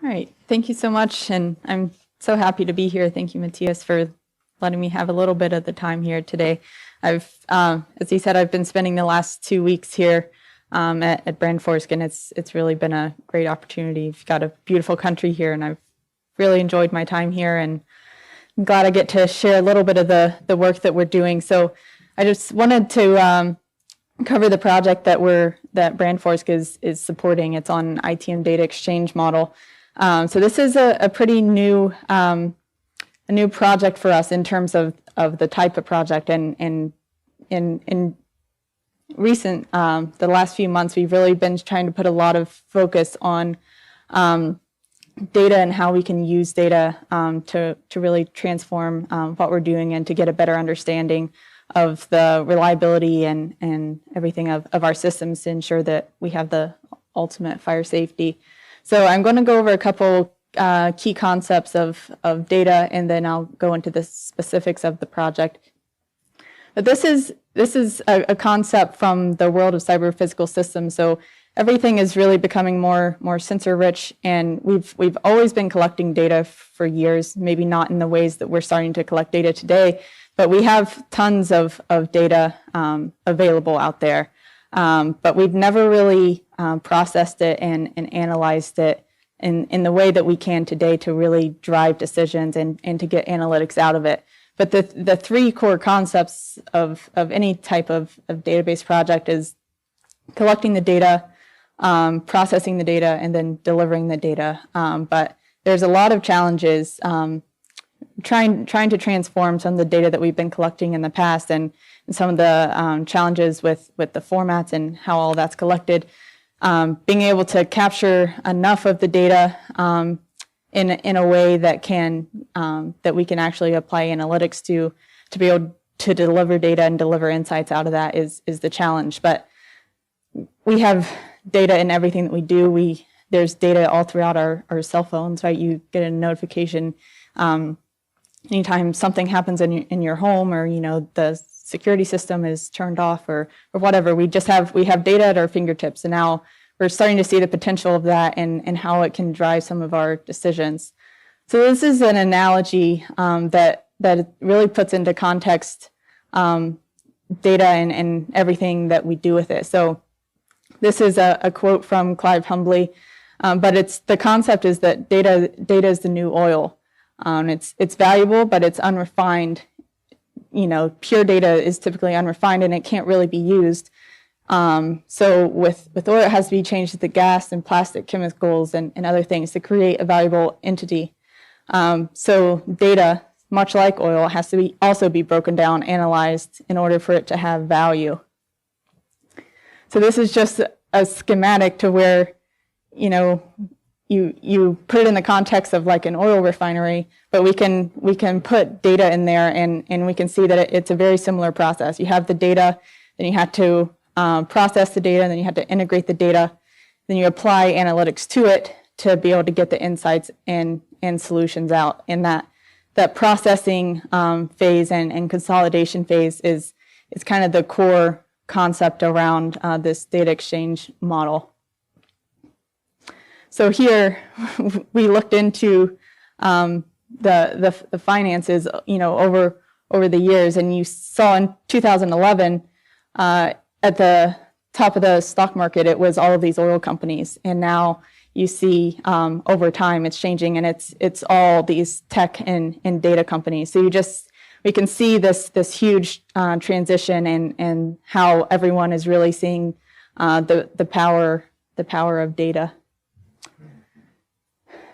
All right, thank you so much, and I'm so happy to be here. Thank you, Matthias, for letting me have a little bit of the time here today. As he said, I've been spending the last 2 weeks here at Brandforsk, and it's really been a great opportunity. We've got a beautiful country here, and I've really enjoyed my time here, and I'm glad I get to share a little bit of the work that we're doing. So I just wanted to cover the project that Brandforsk is supporting. It's on ITM data exchange model. So this is a pretty new project for us in terms of the type of project, and in recent the last few months we've really been trying to put a lot of focus on data and how we can use data to really transform what we're doing and to get a better understanding of the reliability and everything of our systems to ensure that we have the ultimate fire safety. So I'm going to go over a couple key concepts of data, and then I'll go into the specifics of the project. But this is a concept from the world of cyber physical systems. So everything is really becoming more sensor rich, and we've always been collecting data for years, maybe not in the ways that we're starting to collect data today, but we have tons of data available out there. But we've never really processed it and analyzed it in the way that we can today to really drive decisions and to get analytics out of it. But the three core concepts of any type of database project is collecting the data, processing the data, and then delivering the data. But there's a lot of challenges trying to transform some of the data that we've been collecting in the past, and some of the challenges with the formats and how all that's collected. Being able to capture enough of the data in a way that that we can actually apply analytics to be able to deliver data and deliver insights out of that is the challenge. But we have data in everything that we do. There's data all throughout our cell phones, right? You get a notification anytime something happens in your home, or the security system is turned off or whatever. We have data at our fingertips, and now we're starting to see the potential of that and how it can drive some of our decisions. So this is an analogy that really puts into context data and everything that we do with it. So this is a quote from Clive Humbly, but the concept is that data is the new oil. It's valuable, but it's unrefined. Pure data is typically unrefined, and it can't really be used. So with oil, it has to be changed to gas and plastic chemicals and other things to create a valuable entity. So data, much like oil, has to also be broken down, analyzed in order for it to have value. So this is just a schematic to where, you put it in the context of like an oil refinery, but we can put data in there, and we can see that it's a very similar process. You have the data, then you have to process the data, and then you have to integrate the data, then you apply analytics to it to be able to get the insights and solutions out. And that processing phase and consolidation phase is kind of the core concept around this data exchange model. So here we looked into the finances, over the years, and you saw in 2011 at the top of the stock market, it was all of these oil companies, and now you see over time it's changing, and it's all these tech and data companies. So we can see this huge transition and how everyone is really seeing the power of data.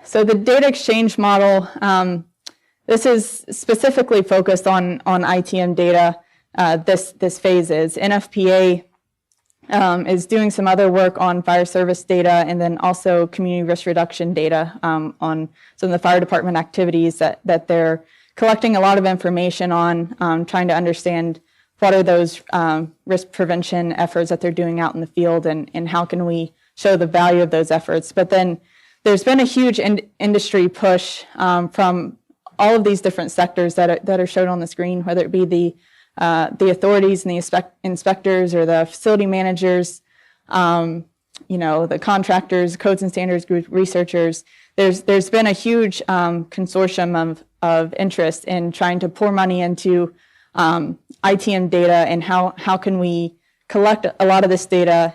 So the data exchange model, this is specifically focused on ITM data. This phase is NFPA is doing some other work on fire service data, and then also community risk reduction data on some of the fire department activities that they're collecting a lot of information on, trying to understand what are those risk prevention efforts that they're doing out in the field, and how can we show the value of those efforts. But then there's been a huge industry push from all of these different sectors that are shown on the screen, whether it be the authorities and the inspectors or the facility managers, the contractors, codes and standards group researchers. There's been a huge consortium of interest in trying to pour money into ITM data and how can we collect a lot of this data,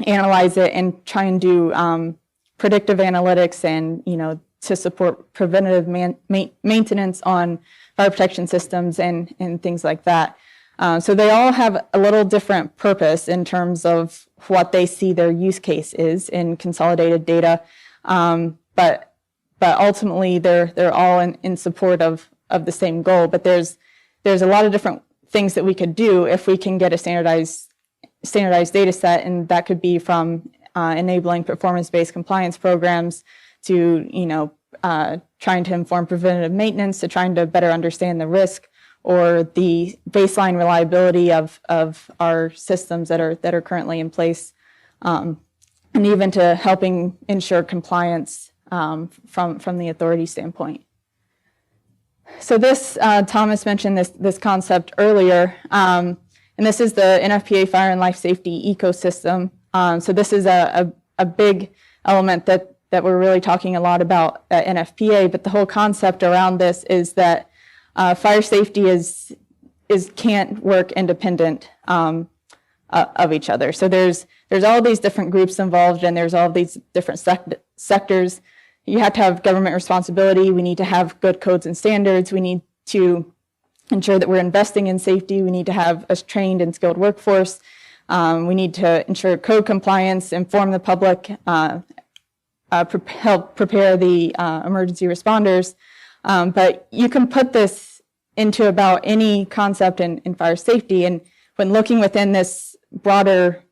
analyze it, and try and do predictive analytics and to support preventative maintenance on fire protection systems and things like that. So they all have a little different purpose in terms of what they see their use case is in consolidated data, but ultimately they're all in support of the same goal. But there's a lot of different things that we could do if we can get a standardized data set, and that could be from enabling performance-based compliance programs to trying to inform preventative maintenance, to trying to better understand the risk or the baseline reliability of our systems that are currently in place, and even to helping ensure compliance from the authority standpoint. So this, Thomas mentioned this concept earlier, and this is the NFPA Fire and Life Safety ecosystem. So this is a big element that we're really talking a lot about at NFPA, but the whole concept around this is that fire safety can't work independent of each other. So there's all these different groups involved, and there's all these different sectors. You have to have government responsibility. We need to have good codes and standards. We need to ensure that we're investing in safety. We need to have a trained and skilled workforce. We need to ensure code compliance, inform the public, help prepare the emergency responders. But you can put this into about any concept in fire safety. And when looking within this broader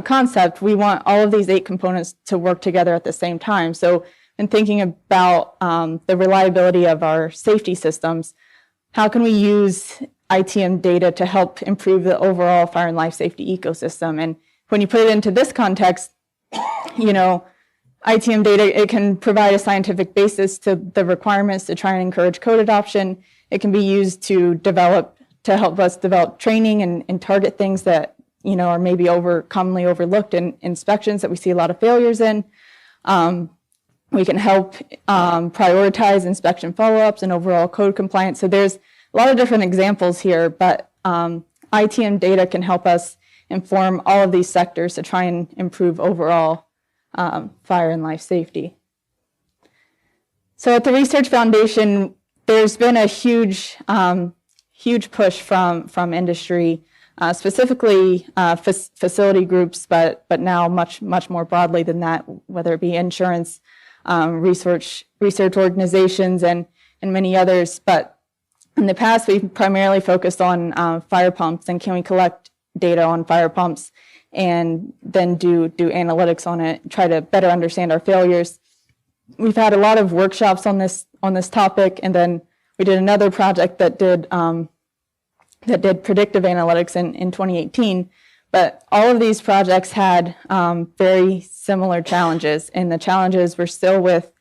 concept, we want all of these 8 components to work together at the same time. So in thinking about the reliability of our safety systems, how can we use ITM data to help improve the overall fire and life safety ecosystem? And when you put it into this context, ITM data, it can provide a scientific basis to the requirements to try and encourage code adoption. It can be used to help us develop training and target things that, are maybe commonly overlooked in inspections that we see a lot of failures in. We can help prioritize inspection follow-ups and overall code compliance. So there's a lot of different examples here, but ITM data can help us inform all of these sectors to try and improve overall fire and life safety. So at the Research Foundation, there's been a huge push from industry, specifically facility groups, but now much more broadly than that, whether it be insurance, research organizations, and many others. But in the past, we've primarily focused on fire pumps, and can we collect data on fire pumps and then do analytics on it, try to better understand our failures. We've had a lot of workshops on this topic, and then we did another project that did predictive analytics in 2018. But all of these projects had very similar challenges, and the challenges were still with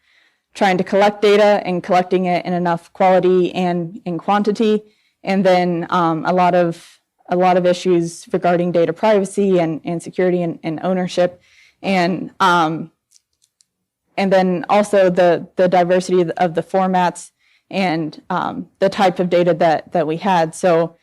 trying to collect data and collecting it in enough quality and in quantity, and then a lot of issues regarding data privacy and security and ownership, and then also the diversity of the formats and the type of data that we had. So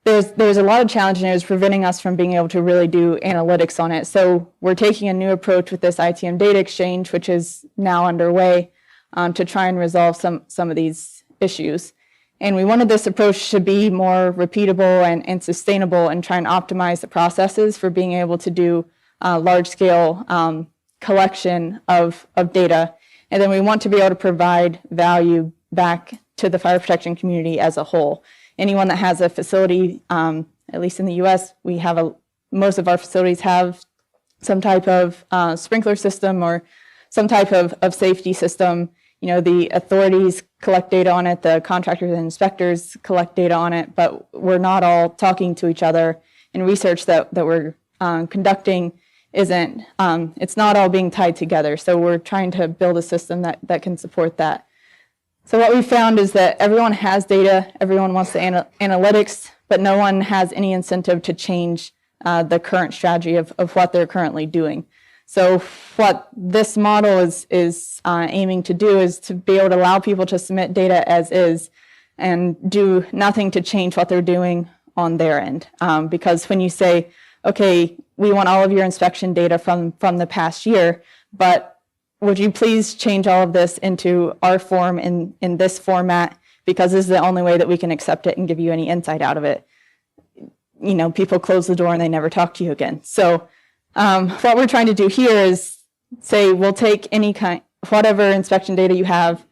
there's a lot of challenge, and it was preventing us from being able to really do analytics on it. So we're taking a new approach with this ITM data exchange, which is now underway, to try and resolve some of these issues. And we wanted this approach to be more repeatable and sustainable, and try and optimize the processes for being able to do large-scale collection of data. And then we want to be able to provide value back to the fire protection community as a whole. Anyone that has a facility, at least in the U.S., most of our facilities have some type of sprinkler system or some type of safety system. The authorities collect data on it, the contractors and inspectors collect data on it, but we're not all talking to each other. And research that we're conducting it's not all being tied together. So we're trying to build a system that can support that. So what we found is that everyone has data, everyone wants the analytics, but no one has any incentive to change the current strategy of what they're currently doing. So what this model is aiming to do is to be able to allow people to submit data as is and do nothing to change what they're doing on their end. Because when you say, okay, we want all of your inspection data from the past year, but would you please change all of this into our form in this format, because this is the only way that we can accept it and give you any insight out of it. You know, people close the door and they never talk to you again. So what we're trying to do here is say, we'll take whatever inspection data you have,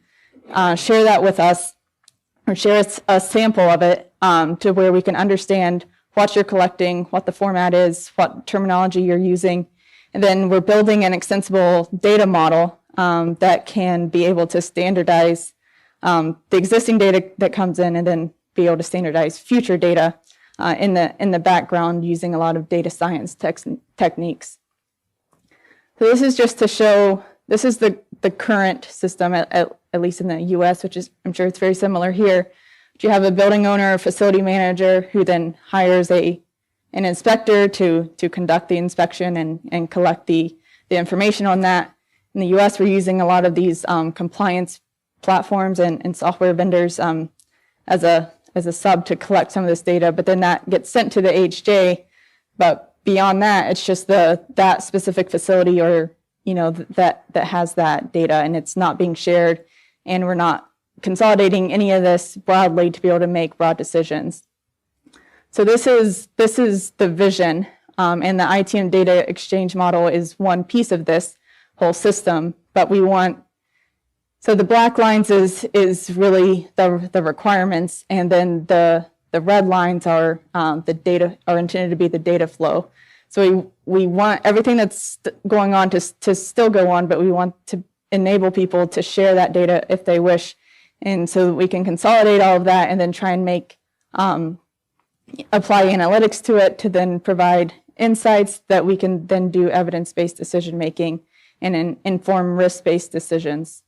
share that with us, or share a sample of it to where we can understand what you're collecting, what the format is, what terminology you're using. And then we're building an extensible data model that can be able to standardize the existing data that comes in, and then be able to standardize future data in the background using a lot of data science techniques. So this is just to show, this is the current system, at least in the US, which is, I'm sure it's very similar here. But you have a building owner or facility manager who then hires an inspector to conduct the inspection and collect the information on that. In the US, we're using a lot of these compliance platforms and software vendors as a sub to collect some of this data, but then that gets sent to the HJ. But beyond that, it's just that specific facility or that has that data, and it's not being shared, and we're not consolidating any of this broadly to be able to make broad decisions. So this is the vision, and the ITM data exchange model is one piece of this whole system. But we want, so the black lines is really the requirements, and then the red lines are the data, are intended to be the data flow. So we want everything that's going on to still go on, but we want to enable people to share that data if they wish, and so that we can consolidate all of that and then try and make apply analytics to it to then provide insights that we can then do evidence-based decision making and inform risk-based decisions.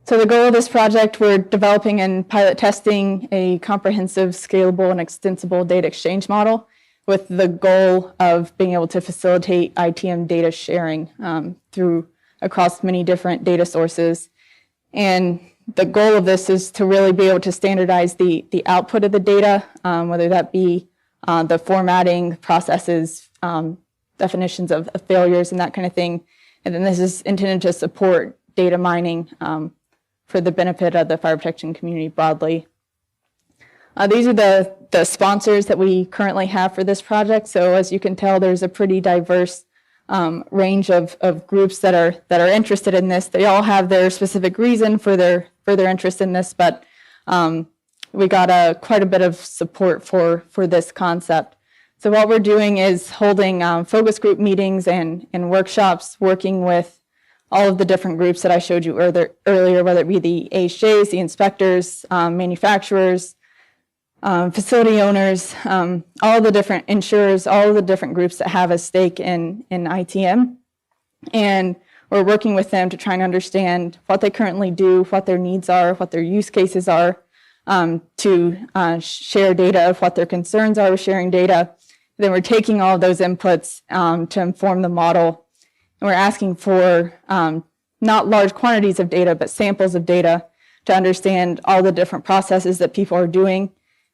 So the goal of this project, we're developing and pilot testing a comprehensive, scalable, and extensible data exchange model with the goal of being able to facilitate ITM data sharing across many different data sources. And the goal of this is to really be able to standardize the output of the data, whether that be the formatting processes, definitions of failures and that kind of thing. And then this is intended to support data mining for the benefit of the fire protection community broadly. These are the sponsors that we currently have for this project. So as you can tell, there's a pretty diverse range of groups that are interested in this. They all have their specific reason for their interest in this, but we got quite a bit of support for this concept. So what we're doing is holding focus group meetings and workshops, working with all of the different groups that I showed you earlier, whether it be the HJs, the inspectors, manufacturers, facility owners, all the different insurers, all of the different groups that have a stake in ITM. And we're working with them to try and understand what they currently do, what their needs are, what their use cases are, to share data of what their concerns are with sharing data. Then we're taking all of those inputs to inform the model. And we're asking for not large quantities of data, but samples of data to understand all the different processes that people are doing.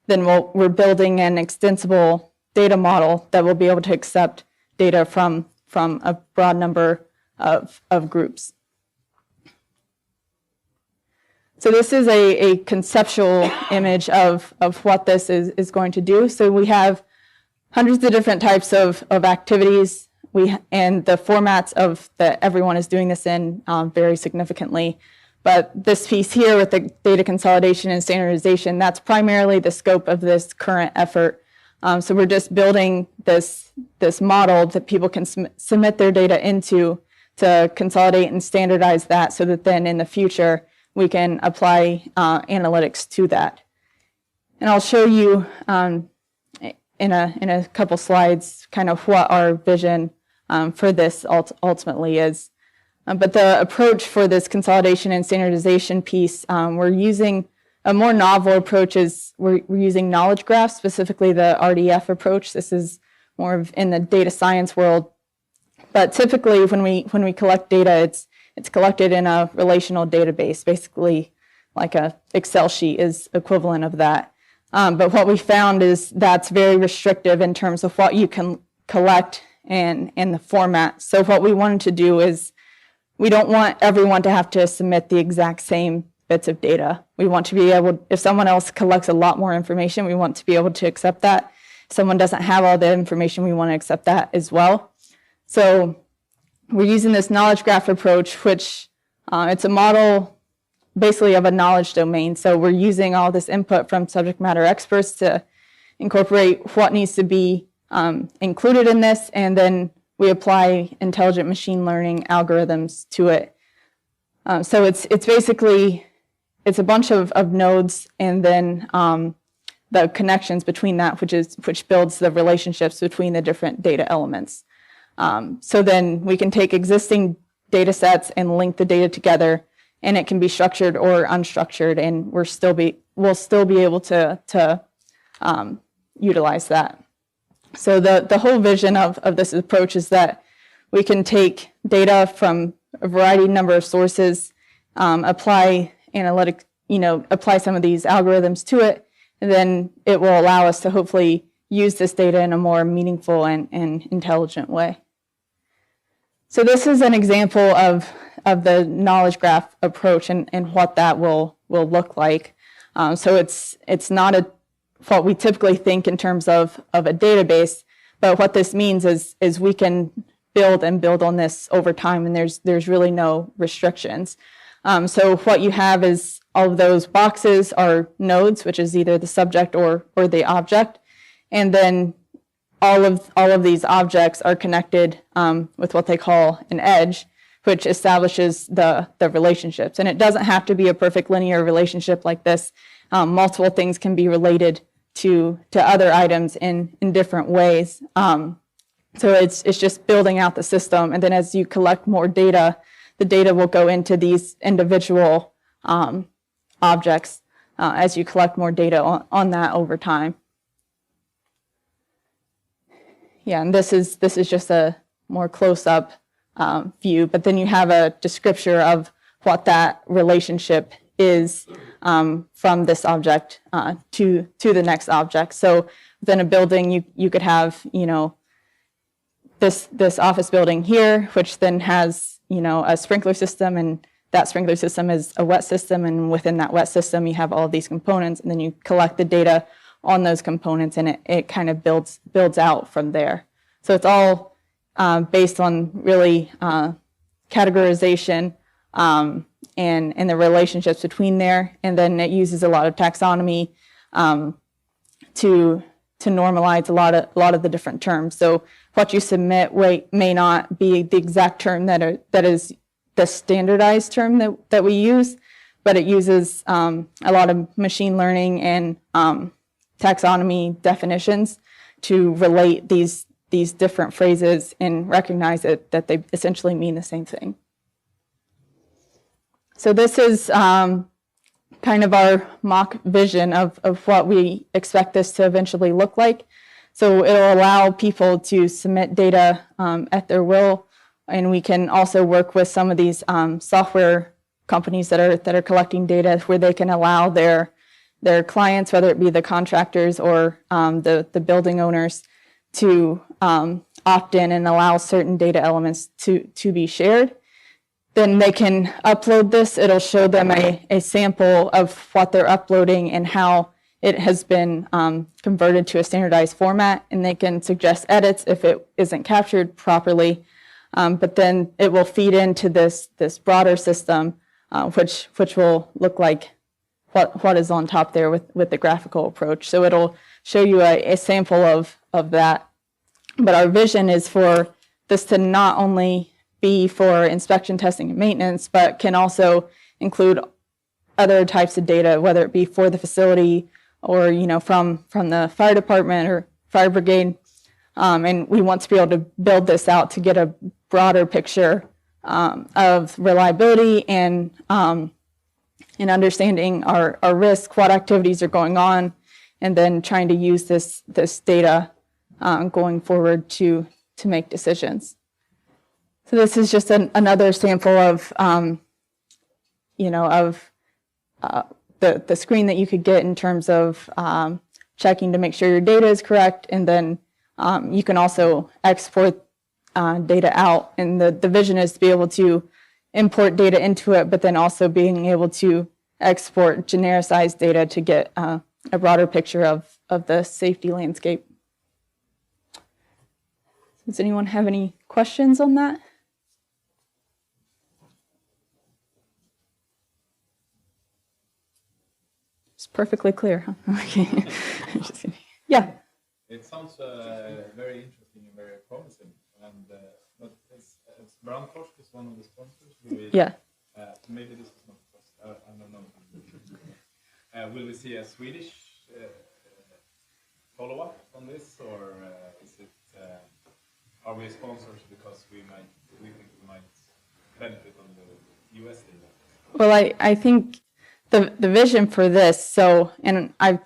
Then we're building an extensible data model that will be able to accept data from a broad number of groups. So this is a conceptual image of what this is going to do. So we have hundreds of different types of activities. And the formats that everyone is doing this in vary significantly. But this piece here with the data consolidation and standardization, that's primarily the scope of this current effort. So we're just building this model that people can submit their data into to consolidate and standardize that, so that then in the future we can apply analytics to that. And I'll show you in a couple slides kind of what our vision for this ultimately is. But the approach for this consolidation and standardization piece, we're using a more novel approach. We're using knowledge graphs, specifically the RDF approach. This is more of in the data science world. But typically, when we collect data, it's collected in a relational database, basically like a Excel sheet is equivalent of that. But what we found is that's very restrictive in terms of what you can collect and the format. So what we wanted to do is we don't want everyone to have to submit the exact same bits of data. We want to be able, if someone else collects a lot more information, we want to be able to accept that. If someone doesn't have all the information, we want to accept that as well. So we're using this knowledge graph approach, which it's a model basically of a knowledge domain. So we're using all this input from subject matter experts to incorporate what needs to be included in this, and then we apply intelligent machine learning algorithms to it. So it's basically, it's a bunch of nodes, and then the connections between that, which builds the relationships between the different data elements. So then we can take existing data sets and link the data together, and it can be structured or unstructured, and we'll still be able to utilize that. So the whole vision of this approach is that we can take data from a variety number of sources, apply apply some of these algorithms to it, and then it will allow us to hopefully use this data in a more meaningful and intelligent way. So this is an example of the knowledge graph approach and what that will look like. So it's not what we typically think in terms of a database, but what this means is we can build on this over time, and there's really no restrictions. So what you have is all of those boxes are nodes, which is either the subject or the object, and then all of these objects are connected with what they call an edge, which establishes the relationships. And it doesn't have to be a perfect linear relationship like this. Multiple things can be related to other items in different ways. So it's just building out the system, and then as you collect more data, the data will go into these individual objects as you collect more data on that over time. Yeah, and this is just a more close-up view, but then you have a descriptor of what that relationship is from this object to the next object. So within a building, you could have this office building here, which then has a sprinkler system, and that sprinkler system is a wet system, and within that wet system you have all of these components, and then you collect the data on those components, and it kind of builds out from there. So it's all based on really categorization and the relationships between there, and then it uses a lot of taxonomy to normalize a lot of the different terms. So what you submit may not be the exact term that is the standardized term that we use, but it uses a lot of machine learning and taxonomy definitions to relate these different phrases and recognize that they essentially mean the same thing. So this is kind of our mock vision of what we expect this to eventually look like. So it'll allow people to submit data at their will, and we can also work with some of these software companies that are collecting data, where they can allow their clients, whether it be the contractors or the building owners, to opt in and allow certain data elements to be shared. Then they can upload this. It'll show them a sample of what they're uploading and how it has been converted to a standardized format, and they can suggest edits if it isn't captured properly. But then it will feed into this broader system, which will look like what is on top there with the graphical approach. So it'll show you a sample of that. But our vision is for this to not only be for inspection, testing, and maintenance, but can also include other types of data, whether it be for the facility or from the fire department or fire brigade. And we want to be able to build this out to get a broader picture of reliability and understanding our risk, what activities are going on, and then trying to use this data going forward to make decisions. So this is just another sample of, the screen that you could get in terms of checking to make sure your data is correct, and then you can also export data out. And the vision is to be able to import data into it, but then also being able to export genericized data to get a broader picture of the safety landscape. Does anyone have any questions on that? It's perfectly clear, huh? Okay. Just kidding. Yeah. It sounds very interesting and very promising. And but it's Brandtorsk is one of the sponsors. Yeah. Maybe this is not I don't know. Will we see a Swedish follow-up on this, or is it? Are we sponsors because we think we might benefit on the US data? Well, I think the vision for this, so, and I've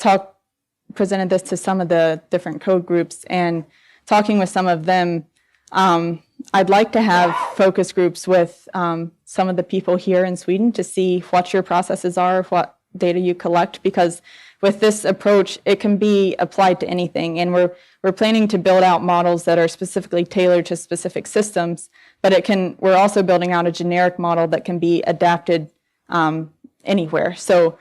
presented this to some of the different code groups, and talking with some of them, I'd like to have focus groups with some of the people here in Sweden to see what your processes are, what data you collect, because with this approach, it can be applied to anything. And we're planning to build out models that are specifically tailored to specific systems, but we're also building out a generic model that can be adapted anywhere. So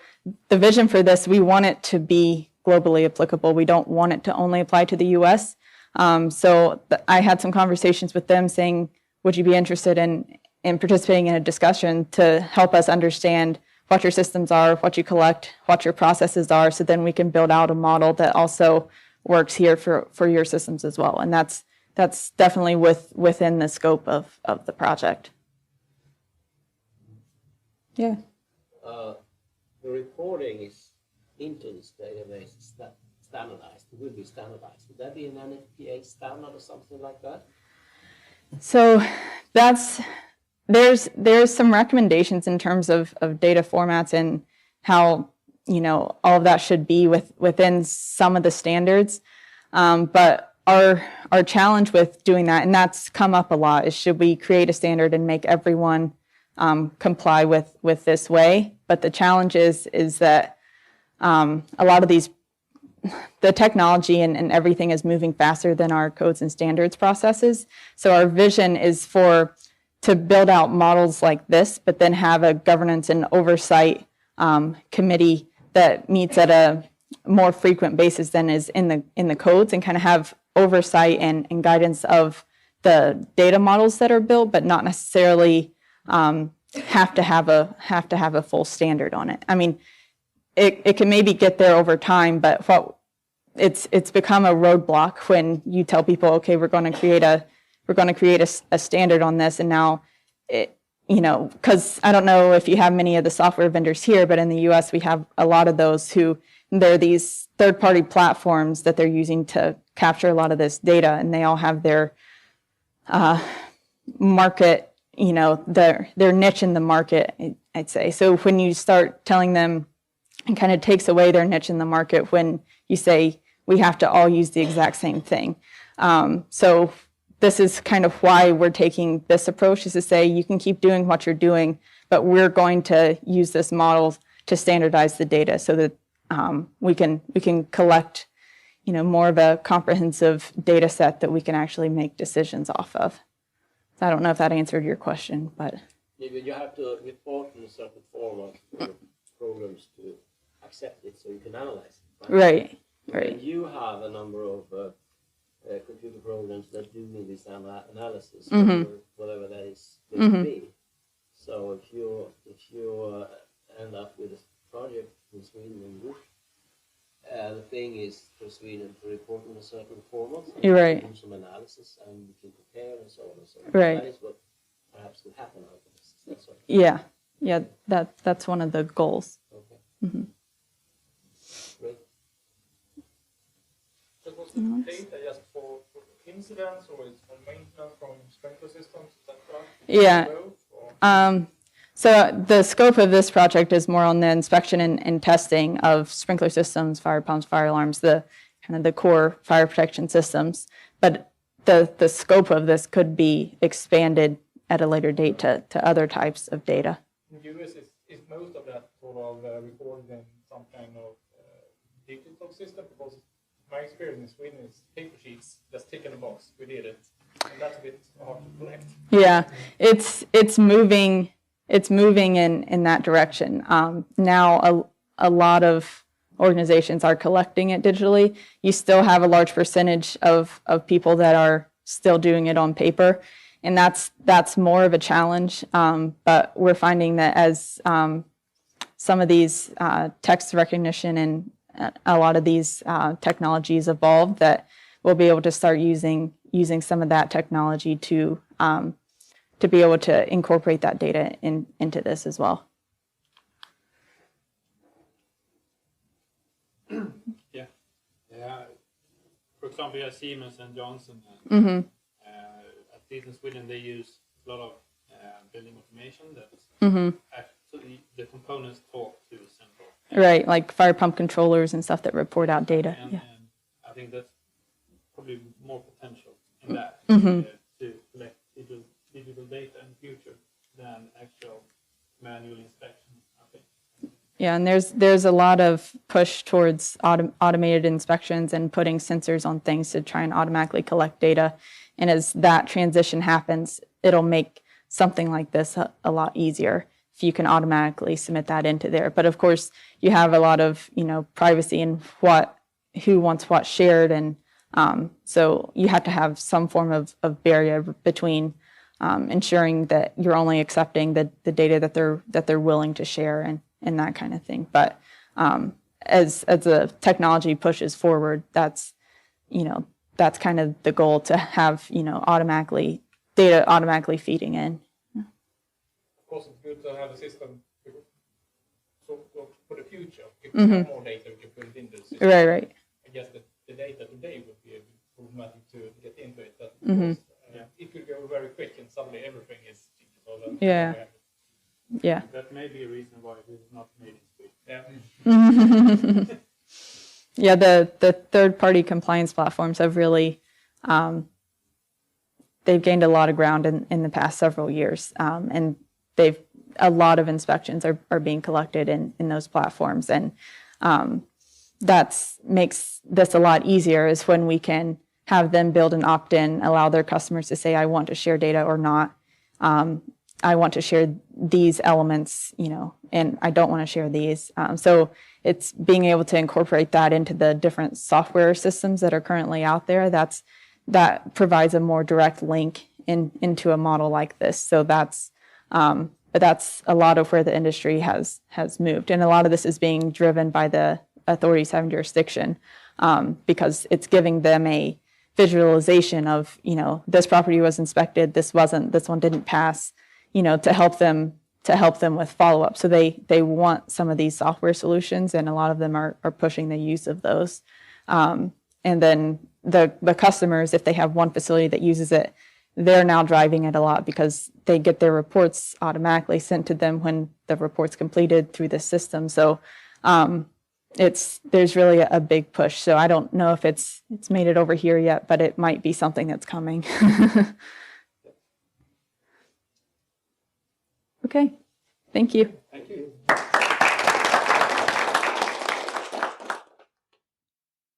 the vision for this, we want it to be globally applicable. We don't want it to only apply to the US. So I had some conversations with them saying, would you be interested in participating in a discussion to help us understand what your systems are, what you collect, what your processes are, so then we can build out a model that also works here for your systems as well. And that's definitely within the scope of the project. Yeah. The reporting is into this database standardized. It will be standardized. Would that be an NFPA standard or something like that? So there's some recommendations in terms of data formats and how all of that should be within some of the standards. But our challenge with doing that, and that's come up a lot, is should we create a standard and make everyone comply with this way? But the challenge is that a lot of the technology and everything is moving faster than our codes and standards processes. So our vision is to build out models like this, but then have a governance and oversight committee that meets at a more frequent basis than is in the codes, and kind of have oversight and guidance of the data models that are built, but not necessarily have to have a full standard on it. I mean, it can maybe get there over time, but it's become a roadblock when you tell people, okay, we're going to create a standard on this, and now because I don't know if you have many of the software vendors here, but in the US we have a lot of those who they're these third-party platforms that they're using to capture a lot of this data, and they all have their market, their niche in the market, I'd say. So when you start telling them, it kind of takes away their niche in the market when you say we have to all use the exact same thing. So this is kind of why we're taking this approach, is to say you can keep doing what you're doing, but we're going to use this model to standardize the data so that we can collect more of a comprehensive data set that we can actually make decisions off of. So I don't know if that answered your question, but You have to report in a certain format for programs to accept it so you can analyze it. Right. And you have a number of computer programs that do this analysis, or whatever that is going to be. So if you end up with a project in Sweden and the thing is for Sweden to report in a certain format, and you're right. Do some analysis and you can compare and so on and so on. Right. That is what perhaps will happen out of this. That's what. Yeah. That's one of the goals. Okay. Great. So was the data just for incidents, or is for maintenance from sprinkler systems? Is that right? Yeah. So the scope of this project is more on the inspection and testing of sprinkler systems, fire pumps, fire alarms, the kind of the core fire protection systems. But the scope of this could be expanded at a later date to other types of data. In the US, is most of that sort of recorded in some kind of digital system? Because my experience in Sweden is paper sheets, just tick in a box, we did it, and that's a bit hard to collect. Yeah, it's moving in that direction. Now a lot of organizations are collecting it digitally. You still have a large percentage of people that are still doing it on paper, and that's more of a challenge. But we're finding that as some of these text recognition and a lot of these technologies evolve, that we'll be able to start using some of that technology to be able to incorporate that data into this as well. Yeah. For example, you have Siemens and Johnson. And, at least in Sweden, they use a lot of building automation that actually the components talk to the central. Right, like fire pump controllers and stuff that report out data. And, Yeah. and I think that's probably more potential in that to collect digital data in the future than actual manual inspection, I think. Yeah, and there's a lot of push towards automated inspections and putting sensors on things to try and automatically collect data. And as that transition happens, it'll make something like this a lot easier if you can automatically submit that into there. But of course, you have a lot of privacy and who wants what shared, and so you have to have some form of barrier between ensuring that you're only accepting the data that they're willing to share and that kind of thing. But as the technology pushes forward, that's kind of the goal, to have data automatically feeding in. Of course, it's good to have a system for the future. If we have more data, we can put it into the system. Right. I guess the data today would be problematic to get into it. But of course, it could go very quick, and suddenly everything is digital. Yeah. That may be a reason why it is not made in Sweden. Yeah. Yeah, the third-party compliance platforms have really, they've gained a lot of ground in the past several years, and a lot of inspections are being collected in those platforms, and that makes this a lot easier, is when we can have them build an opt-in, allow their customers to say, I want to share data or not. I want to share these elements, and I don't want to share these. So it's being able to incorporate that into the different software systems that are currently out there. That provides a more direct link into a model like this. So that's a lot of where the industry has moved, and a lot of this is being driven by the authorities having jurisdiction, because it's giving them a visualization of, this property was inspected, this wasn't, this one didn't pass, to help them with follow-up. So they want some of these software solutions, and a lot of them are pushing the use of those. And then the customers, if they have one facility that uses it, they're now driving it a lot, because they get their reports automatically sent to them when the report's completed through the system. So there's really a big push. So I don't know if it's made it over here yet, but it might be something that's coming. Okay, thank you. Thank you.